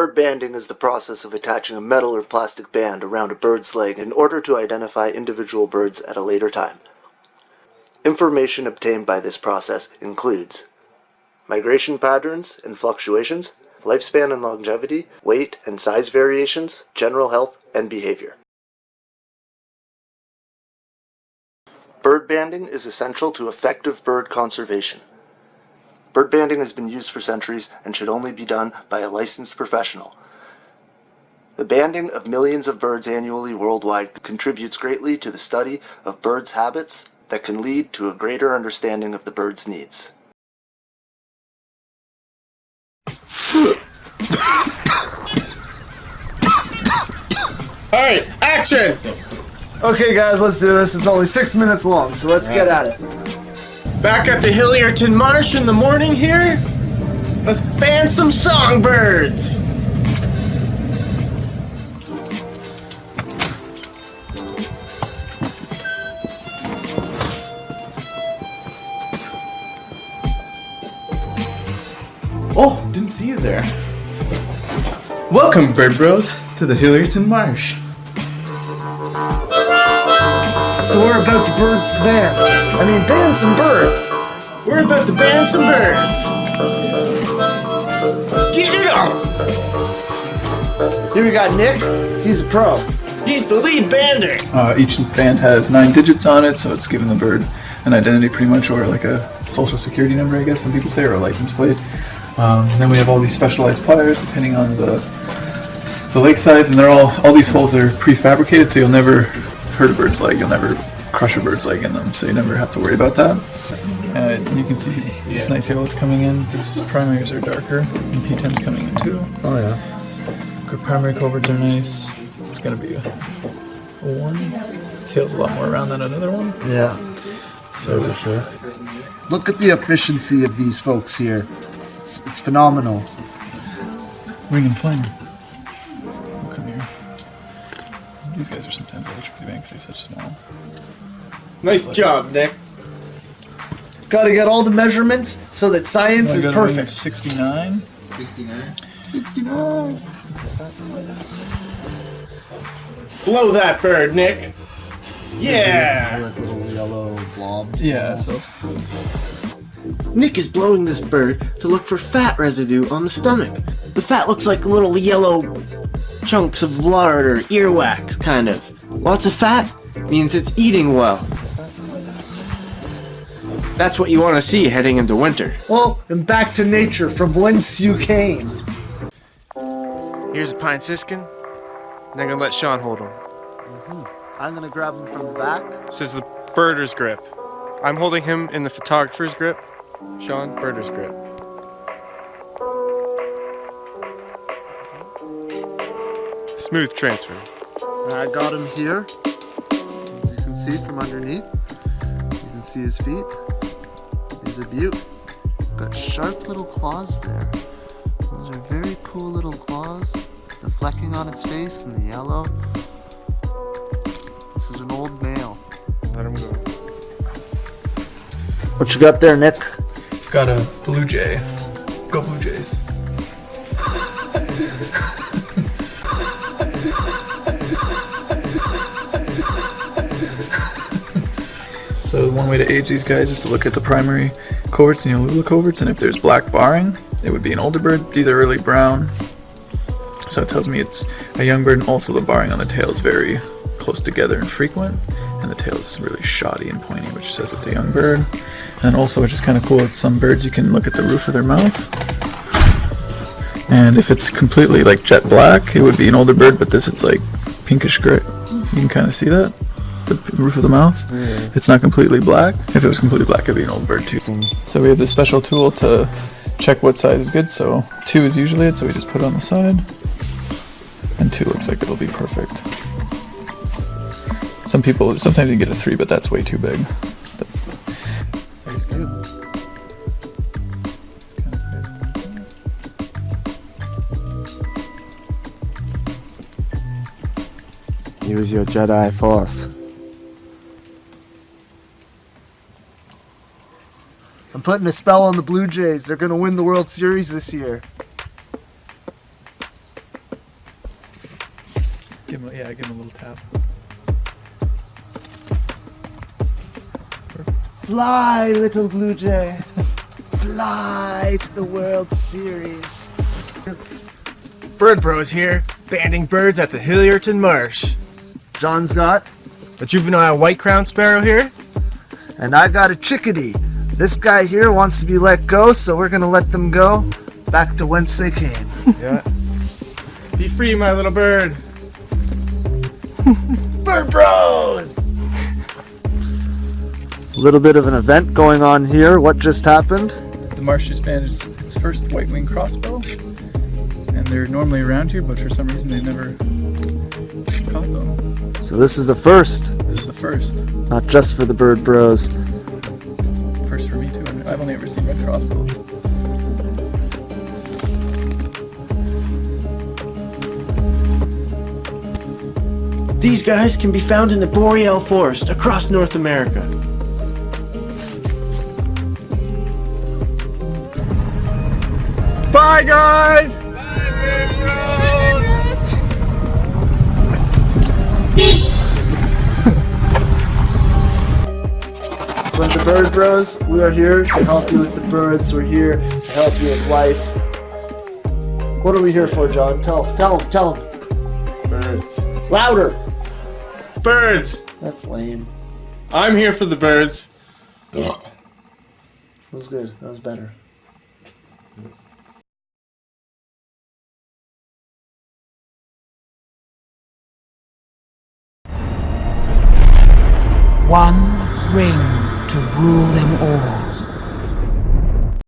Bird banding is the process of attaching a metal or plastic band around a bird's leg in order to identify individual birds at a later time. Information obtained by this process includes migration patterns and fluctuations, lifespan and longevity, weight and size variations, general health, and behavior. Bird banding is essential to effective bird conservation. Bird banding has been used for centuries and should only be done by a licensed professional. The banding of millions of birds annually worldwide contributes greatly to the study of birds' habits that can lead to a greater understanding of the bird's needs. Alright, action! Okay guys, let's do this. It's only 6 minutes long, so let's get at it. Back at the Hilliardton Marsh in the morning here. Let's band some songbirds! Oh, didn't see you there. Welcome, bird bros, to the Hilliardton Marsh. So we're about to band some birds. We're about to band some birds. Get it on! Here we got Nick. He's a pro. He's the lead bander. Each band has 9 digits on it, so it's giving the bird an identity pretty much, or like a social security number, I guess some people say, or a license plate. Then we have all these specialized pliers depending on the leg size, and all these holes are prefabricated, so you'll never hurt a bird's leg, you'll never crush a bird's leg in them, so you never have to worry about that. You can see this nice yellow is coming in, these primaries are darker, and P10's coming in too. Oh yeah. Good primary coverts are nice. It's going to be a 1. Tail's a lot more round than another one. Yeah. So for sure. Look at the efficiency of these folks here. It's phenomenal. Ring and fling. Oh, come here. These guys are sometimes a little tricky because they're such small. Nice job, Nick. Got to get all the measurements so that science is perfect. 69. 69. 69. Blow that bird, Nick. Yeah. Like little yellow blobs. Yeah. So Nick is blowing this bird to look for fat residue on the stomach. The fat looks like little yellow chunks of lard or earwax, kind of. Lots of fat means it's eating well. That's what you want to see heading into winter. Well, and back to nature from whence you came. Here's a pine siskin, and I'm gonna let Sean hold him. I'm gonna grab him from the back. This is the birder's grip. I'm holding him in the photographer's grip. Sean, birder's grip. Smooth transfer. I got him here. As you can see from underneath. You can see his feet. He's a beaut. Got sharp little claws there. Those are very cool little claws. The flecking on its face and the yellow. This is an old male. Let him go. What you got there, Nick? got a blue jay. Go Blue Jays. So one way to age these guys is to look at the primary coverts and the allula coverts, and if there's black barring, it would be an older bird. These are really brown, so it tells me it's a young bird, and also the barring on the tail is very close together and frequent, and the tail is really shoddy and pointy, which says it's a young bird. And also, which is kind of cool, it's some birds you can look at the roof of their mouth, and if it's completely like jet black, it would be an older bird, but this it's like pinkish gray. You can kind of see that, the roof of the mouth. Yeah. It's not completely black. If it was completely black, it'd be an old bird too. So we have this special tool to check what size is good. So 2 is usually it, so we just put it on the side, and 2 looks like it'll be perfect. Sometimes you get a 3, but that's way too big. So it's good. Use your Jedi Force. I'm putting a spell on the Blue Jays. They're going to win the World Series this year. Yeah, give him a little tap. Fly, little blue jay. Fly to the World Series. Bird Bros here, banding birds at the Hilliardton Marsh. John's got, A juvenile white-crowned sparrow here. and I got a chickadee. This guy here wants to be let go, so we're gonna let them go back to whence they came. Yeah. Be free, my little bird. Bird Bros! A little bit of an event going on here. What just happened? The marsh just banded its first white-winged crossbow, and they're normally around here, but for some reason they've never caught them. So this is a first, This is the first. not just for the Bird Bros. First for me too. I've only ever seen red crossbows. These guys can be found in the boreal forest across North America. Bye, guys! From the Bird Bros, we are here to help you with the birds. We're here to help you with life. What are we here for, John? Tell him. Birds. Louder! Birds! That's lame. I'm here for the birds. That was good. That was better. One ring to rule them all.